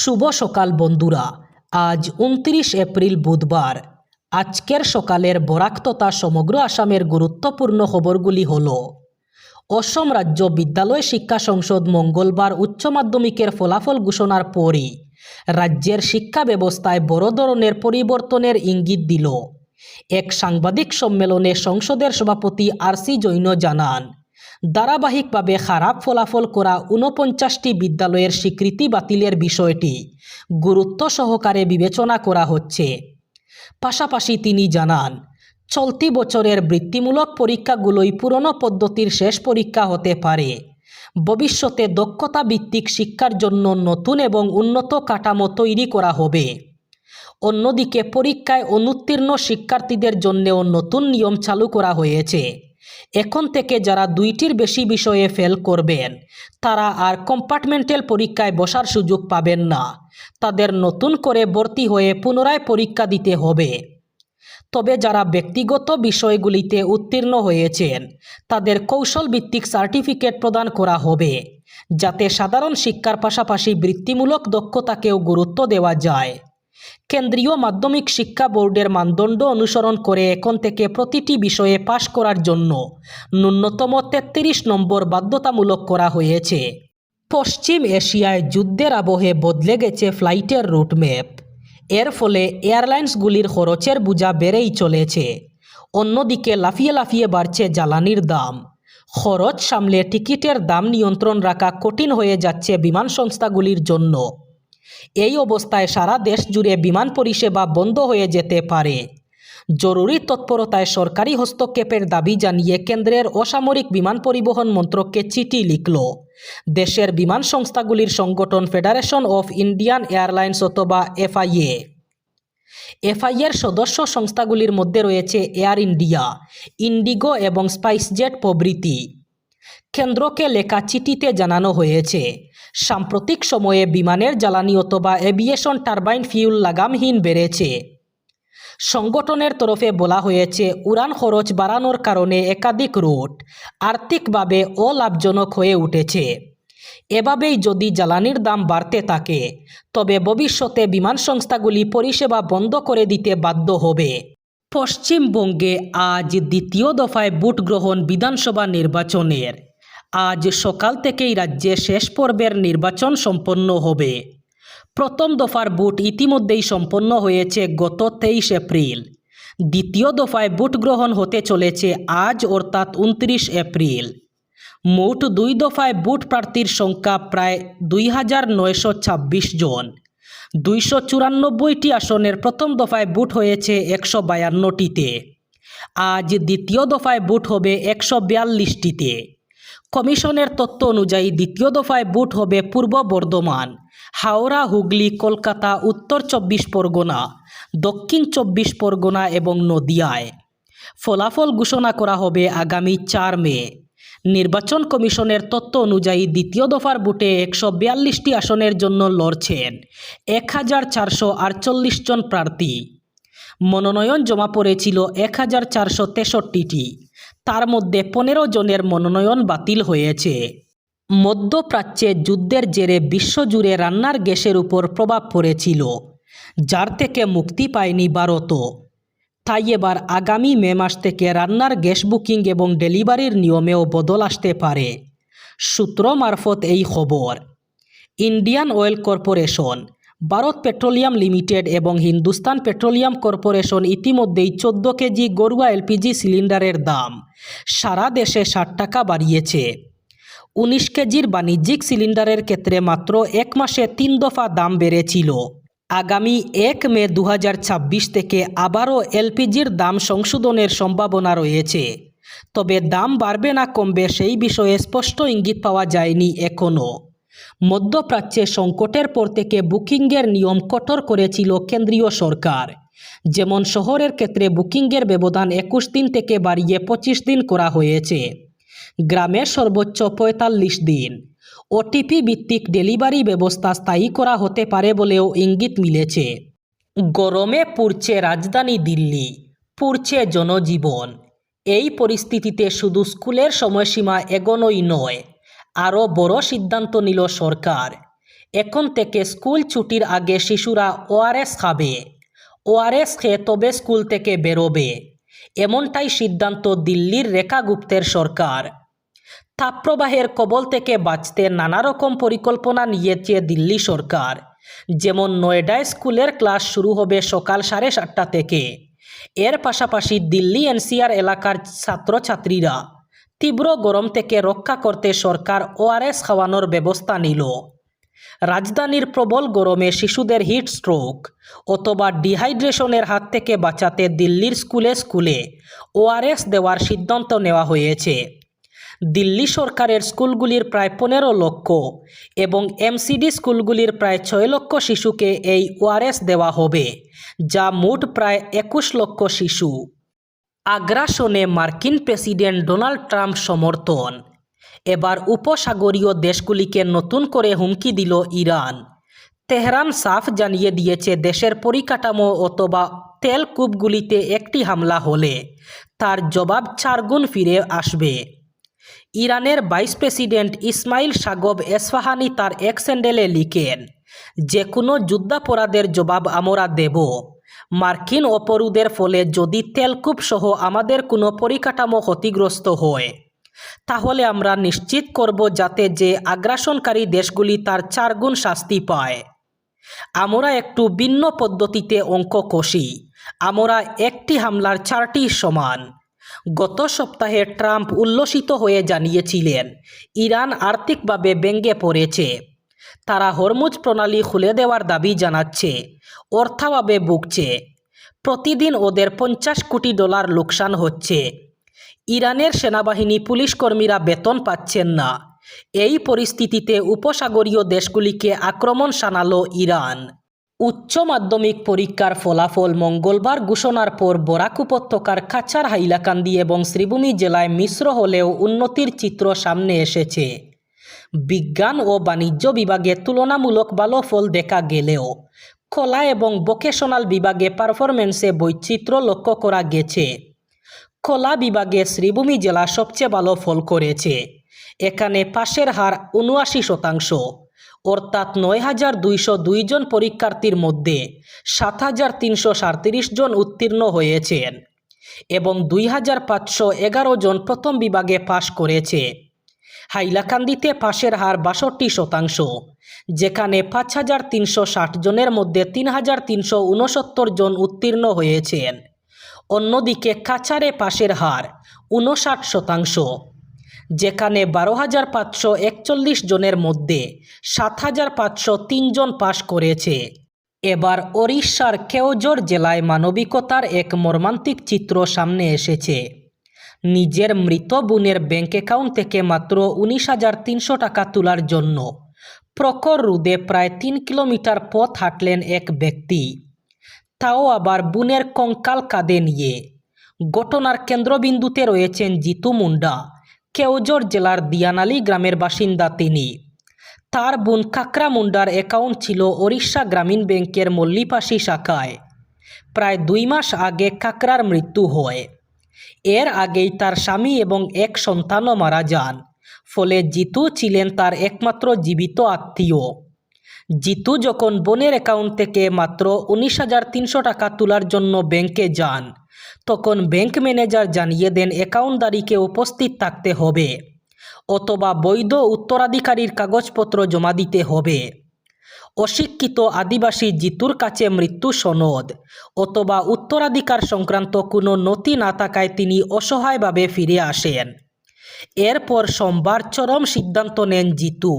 শুভ সকাল বন্ধুরা। আজ 29 এপ্রিল বুধবার। আজকের সকালের বরাক তথা সমগ্র আসামের গুরুত্বপূর্ণ খবরগুলি হল: অসম রাজ্য বিদ্যালয় শিক্ষা সংসদ মঙ্গলবার উচ্চ মাধ্যমিকের ফলাফল ঘোষণার পরই রাজ্যের শিক্ষা ব্যবস্থায় বড় ধরনের পরিবর্তনের ইঙ্গিত দিল। এক সাংবাদিক সম্মেলনে সংসদের সভাপতি আর.সি. জৈন জানান, ধারাবাহিকভাবে খারাপ ফলাফল করা 49টি বিদ্যালয়ের স্বীকৃতি বাতিলের বিষয়টি গুরুত্ব সহকারে বিবেচনা করা হচ্ছে। পাশাপাশি তিনি জানান, চলতি বছরের বৃত্তিমূলক পরীক্ষাগুলোই পুরনো পদ্ধতির শেষ পরীক্ষা হতে পারে। ভবিষ্যতে দক্ষতা ভিত্তিক শিক্ষার জন্য নতুন এবং উন্নত কাঠামো তৈরি করা হবে। অন্যদিকে পরীক্ষায় অনুত্তীর্ণ শিক্ষার্থীদের জন্যও নতুন নিয়ম চালু করা হয়েছে। এখন থেকে যারা 2টির বেশি বিষয়ে ফেল করবেন তারা আর কম্পার্টমেন্টাল পরীক্ষায় বসার সুযোগ পাবেন না। তাদের নতুন করে ভর্তি হয়ে পুনরায় পরীক্ষা দিতে হবে। তবে যারা ব্যক্তিগত বিষয়গুলিতে উত্তীর্ণ হয়েছেন তাদের কৌশল ভিত্তিক সার্টিফিকেট প্রদান করা হবে, যাতে সাধারণ শিক্ষার পাশাপাশি বৃত্তিমূলক দক্ষতাকেও গুরুত্ব দেওয়া যায়। কেন্দ্রীয় মাধ্যমিক শিক্ষা বোর্ডের মানদণ্ড অনুসরণ করে এখন থেকে প্রতিটি বিষয়ে পাশ করার জন্য ন্যূনতম 33 নম্বর বাধ্যতামূলক করা হয়েছে। পশ্চিম এশিয়ায় যুদ্ধের আবহে বদলে গেছে ফ্লাইটের রুটম্যাপ। এর ফলে এয়ারলাইন্সগুলির খরচের বোঝা বেড়েই চলেছে। অন্যদিকে লাফিয়ে লাফিয়ে বাড়ছে জ্বালানির দাম। খরচ সামলে টিকিটের দাম নিয়ন্ত্রণ রাখা কঠিন হয়ে যাচ্ছে বিমান সংস্থাগুলির জন্য। এই অবস্থায় সারা দেশ জুড়ে বিমান পরিষেবা বন্ধ হয়ে যেতে পারে। জরুরি তৎপরতায় সরকারি হস্তক্ষেপের দাবি জানিয়ে কেন্দ্রের অসামরিক বিমান পরিবহন মন্ত্রককে চিঠি লিখল দেশের বিমান সংস্থাগুলির সংগঠন ফেডারেশন অফ ইন্ডিয়ান এয়ারলাইন্স অথবা এফআইএ। এফআইএর সদস্য সংস্থাগুলির মধ্যে রয়েছে এয়ার ইন্ডিয়া, ইন্ডিগো এবং স্পাইসজেট প্রভৃতি। কেন্দ্রকে লেখা চিঠিতে জানানো হয়েছে, সাম্প্রতিক সময়ে বিমানের জ্বালানি অথবা এভিয়েশন টারবাইন ফিউল লাগামহীন বেড়েছে। সংগঠনের তরফে বলা হয়েছে, উড়ান খরচ বাড়ানোর কারণে একাধিক রুট আর্থিকভাবে অলাভজনক হয়ে উঠেছে। এভাবেই যদি জ্বালানির দাম বাড়তে থাকে তবে ভবিষ্যতে বিমান সংস্থাগুলি পরিষেবা বন্ধ করে দিতে বাধ্য হবে। পশ্চিমবঙ্গে আজ দ্বিতীয় দফায় ভোট গ্রহণ বিধানসভা নির্বাচনের। আজ সকাল থেকেই রাজ্যে শেষ পর্বের নির্বাচন সম্পন্ন হবে। প্রথম দফার ভোট ইতিমধ্যেই সম্পন্ন হয়েছে গত 23 এপ্রিল। দ্বিতীয় দফায় ভোট গ্রহণ হতে চলেছে আজ অর্থাৎ 29 এপ্রিল। মোট 2 দফায় ভোট প্রার্থীর সংখ্যা প্রায় 2926 জন। 294টি আসনের প্রথম দফায় ভোট হয়েছে 152টিতে। আজ দ্বিতীয় দফায় ভোট হবে 142টিতে। কমিশনের তথ্য অনুযায়ী দ্বিতীয় দফায় ভোট হবে পূর্ব বর্ধমান, হাওড়া, হুগলি, কলকাতা, উত্তর 24 পরগনা, দক্ষিণ 24 পরগনা এবং নদিয়ায়। ফলাফল ঘোষণা করা হবে আগামী 4 মে। নির্বাচন কমিশনের তথ্য অনুযায়ী দ্বিতীয় দফার ভোটে 142টি আসনের জন্য লড়ছেন 1448 জন প্রার্থী। মনোনয়ন জমা পড়েছিল 1463টি। তার মধ্যে 15 জনের মনোনয়ন বাতিল হয়েছে। মধ্যপ্রাচ্যে যুদ্ধের জেরে বিশ্বজুড়ে রান্নার গ্যাসের উপর প্রভাব পড়েছিল, যার থেকে মুক্তি পায়নি ভারতও। তাই এবার আগামী মে মাস থেকে রান্নার গ্যাস বুকিং এবং ডেলিভারির নিয়মেও বদল আসতে পারে। সূত্র মারফত এই খবর। Indian oil corporation, Bharat petroleum limited এবং হিন্দুস্তান পেট্রোলিয়াম কর্পোরেশন ইতিমধ্যেই 14 কেজি গড়ুয়া এলপিজি সিলিন্ডারের দাম সারা দেশে 60 টাকা বাড়িয়েছে। 19 কেজির বাণিজ্যিক সিলিন্ডারের ক্ষেত্রে মাত্র 1 মাসে 3 দফা দাম বেড়েছিল। আগামী 1 মে 2026 থেকে আবারও এলপিজির দাম সংশোধনের সম্ভাবনা রয়েছে। তবে দাম বাড়বে না কমবে সেই বিষয়ে স্পষ্ট ইঙ্গিত পাওয়া যায়নি এখনও। মধ্যপ্রাচ্যে সংকটের পর থেকে বুকিংয়ের নিয়ম কঠোর করেছিল কেন্দ্রীয় সরকার। যেমন শহরের ক্ষেত্রে বুকিংয়ের ব্যবধান 21 দিন থেকে বাড়িয়ে 25 দিন করা হয়েছে। গ্রামে সর্বোচ্চ 45 দিন। ওটিপি ভিত্তিক ডেলিভারি ব্যবস্থা স্থায়ী করা হতে পারে বলেও ইঙ্গিত মিলেছে। গরমে পুড়ছে রাজধানী দিল্লি, পুড়ছে জনজীবন। এই পরিস্থিতিতে শুধু স্কুলের সময়সীমা এগোনোই নয়, আরও বড় সিদ্ধান্ত নিল সরকার। এখন থেকে স্কুল ছুটির আগে শিশুরা ওআরএস খাবে। ওআরএস খেয়ে তবে স্কুল থেকে বেরোবে, এমনটাই সিদ্ধান্ত দিল্লির রেখা গুপ্তের সরকার। তাপপ্রবাহের কবল থেকে বাঁচতে নানা রকম পরিকল্পনা নিয়েছে দিল্লি সরকার। যেমন নয়ডায় স্কুলের ক্লাস শুরু হবে সকাল 7:30 থেকে। এর পাশাপাশি দিল্লি এনসিআর এলাকার ছাত্রছাত্রীরা তীব্র গরম থেকে রক্ষা করতে সরকার ওআরএস খাওয়ানোর ব্যবস্থা নিল। রাজধানীর প্রবল গরমে শিশুদের হিট স্ট্রোক অথবা ডিহাইড্রেশনের হাত থেকে বাঁচাতে দিল্লির স্কুলে স্কুলে ওআরএস দেওয়ার সিদ্ধান্ত নেওয়া হয়েছে। দিল্লি সরকারের স্কুলগুলির প্রায় 15 লক্ষ এবং এমসিডি স্কুলগুলির প্রায় 6 লক্ষ শিশুকে এই ওআরএস দেওয়া হবে, যা মোট প্রায় 21 লক্ষ শিশু। আগ্রাসনে মার্কিন প্রেসিডেন্ট ডোনাল্ড ট্রাম্প সমর্থন। এবার উপসাগরীয় দেশগুলিকে নতুন করে হুমকি দিল ইরান। তেহরান সাফ জানিয়ে দিয়েছে দেশের পরিকাঠামো অথবা তেল কূপগুলিতে একটি হামলা হলে তার জবাব 4 গুণ ফিরে আসবে। ইরানের ভাইস প্রেসিডেন্ট ইসমাইল সাগব এসফাহানি তার এক্স হ্যান্ডেলে লিখেন, যে কোনো যুদ্ধাপরাধের জবাব আমরা দেব। মার্কিন অপরাধের ফলে যদি তেলকূপ সহ আমাদের কোনো পরিকাঠামো ক্ষতিগ্রস্ত হয়, তাহলে আমরা নিশ্চিত করব যাতে যে আগ্রাসনকারী দেশগুলি তার 4 গুণ শাস্তি পায়। আমরা একটু ভিন্ন পদ্ধতিতে অঙ্ক কষি। আমরা একটি হামলার 4টি সমান। গত সপ্তাহে ট্রাম্প উল্লসিত হয়ে জানিয়েছিলেন ইরান আর্থিকভাবে ভেঙে পড়েছে। তারা হরমুজ প্রণালী খুলে দেওয়ার দাবি জানাচ্ছে, অর্থাভাবে ভুগছে। প্রতিদিন ওদের $50 কোটি লোকসান হচ্ছে। ইরানের সেনাবাহিনী পুলিশ কর্মীরা বেতন পাচ্ছেন না। এই পরিস্থিতিতে উপসাগরীয় দেশগুলিকে আক্রমণ শানালো ইরান। উচ্চ মাধ্যমিক পরীক্ষার ফলাফল মঙ্গলবার ঘোষণার পর বরাক উপত্যকার কাছাড়, হাইলাকান্দি এবং শ্রীভূমি জেলায় মিশ্র হলেও উন্নতির চিত্র সামনে এসেছে। বিজ্ঞান ও বাণিজ্য বিভাগে তুলনামূলক ভালো ফল দেখা গেলেও কলা এবং ভোকেশনাল বিভাগে পারফরমেন্সে বৈচিত্র্য লক্ষ্য করা গেছে। কলা বিভাগে শ্রীভূমি জেলা সবচেয়ে ভালো ফল করেছে। এখানে পাশের হার 79%, অর্থাৎ 9,202 জন পরীক্ষার্থীর মধ্যে 7,337 জন উত্তীর্ণ হয়েছেন এবং 2,511 জন প্রথম বিভাগে পাশ করেছে। হাইলাকান্দিতে পাশের হার 62%, যেখানে 5,360 জনের মধ্যে 3,369 জন উত্তীর্ণ হয়েছেন। অন্যদিকে কাছাড়ে পাশের হার 59%, যেখানে 12,541 জনের মধ্যে 7,503 জন পাশ করেছে। এবার ওড়িশার কেওঝর জেলায় মানবিকতার এক মর্মান্তিক চিত্র সামনে এসেছে। নিজের মৃত বোনের ব্যাংক অ্যাকাউন্ট থেকে মাত্র 19,300 টাকা তোলার জন্য প্রখর রোদে প্রায় 3 কিলোমিটার পথ হাঁটলেন এক ব্যক্তি, তাও আবার বোনের কঙ্কাল কাঁধে নিয়ে। ঘটনার কেন্দ্রবিন্দুতে রয়েছেন জিতু মুন্ডা। কেওঝর জেলার দিয়ানালি গ্রামের বাসিন্দা তিনি। তার বোন কাকরা মুন্ডার অ্যাকাউন্ট ছিল ওড়িশা গ্রামীণ ব্যাংকের মল্লিপাশি শাখায়। প্রায় 2 মাস আগে কাকরার মৃত্যু হয়। এর আগেই তার স্বামী এবং এক সন্তানও মারা যান। ফলে জিতু ছিলেন তার একমাত্র জীবিত আত্মীয়। জিতু যখন বোনের অ্যাকাউন্ট থেকে মাত্র 19,300 টাকা তোলার জন্য ব্যাংকে যান, তখন ব্যাংক ম্যানেজার জানিয়ে দেন অ্যাকাউন্টদারিকে উপস্থিত থাকতে হবে অথবা বৈধ উত্তরাধিকারীর কাগজপত্র জমা দিতে হবে। অশিক্ষিত আদিবাসী জিতুর কাছে মৃত্যু সনদ অথবা উত্তরাধিকার সংক্রান্ত কোনো নথি না থাকায় তিনি অসহায়ভাবে ফিরে আসেন। এরপর সোমবার চরম সিদ্ধান্ত নেন জিতু।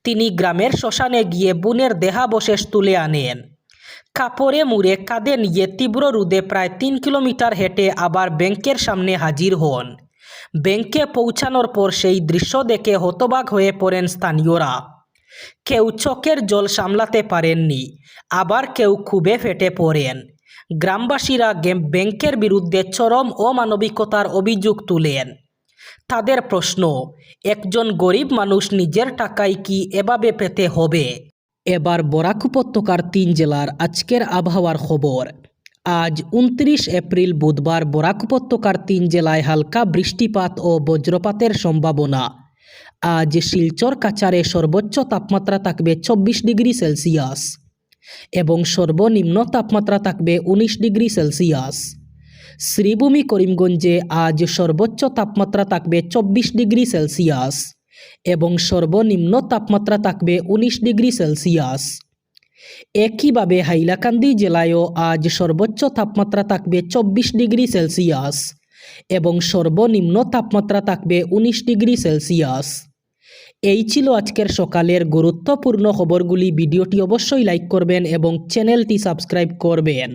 তিনি গ্রামের শ্মশানে গিয়ে বোনের দেহাবশেষ তুলে আনেন। কাপড়ে মুড়ে কাঁধে নিয়ে তীব্র রোদে প্রায় 3 কিলোমিটার হেঁটে আবার ব্যাংকের সামনে হাজির হন। ব্যাংকে পৌঁছানোর পর সেই দৃশ্য দেখে হতবাক হয়ে পড়েন স্থানীয়রা। কেউ চোখের জল সামলাতে পারেননি, আবার কেউ ক্ষোভে ফেটে পড়েন। গ্রামবাসীরা ব্যাংকের বিরুদ্ধে চরম অমানবিকতার অভিযোগ তুলেন। তাদের প্রশ্ন, একজন গরিব মানুষ নিজের টাকায় কি এভাবে পেতে হবে? এবার বরাক উপত্যকার 3 জেলার আজকের আবহাওয়ার খবর। আজ 29 এপ্রিল বুধবার বরাক উপত্যকার 3 জেলায় হালকা বৃষ্টিপাত ও বজ্রপাতের সম্ভাবনা। আজ শিলচর কাছাড়ে সর্বোচ্চ তাপমাত্রা থাকবে 24 ডিগ্রি সেলসিয়াস এবং সর্বনিম্ন তাপমাত্রা থাকবে 19 ডিগ্রি সেলসিয়াস। শ্রীভূমি করিমগঞ্জে আজ সর্বোচ্চ তাপমাত্রা থাকবে 24 ডিগ্রি সেলসিয়াস এবং সর্বনিম্ন তাপমাত্রা থাকবে 19 ডিগ্রি সেলসিয়াস। একইভাবে হাইলাকান্দি জেলায়ও আজ সর্বোচ্চ তাপমাত্রা থাকবে 24 ডিগ্রি সেলসিয়াস এবং সর্বনিম্ন তাপমাত্রা থাকবে 19 ডিগ্রি সেলসিয়াস। এই ছিল আজকের সকালের গুরুত্বপূর্ণ খবরগুলি। ভিডিওটি অবশ্যই লাইক করবেন এবং চ্যানেলটি সাবস্ক্রাইব করবেন।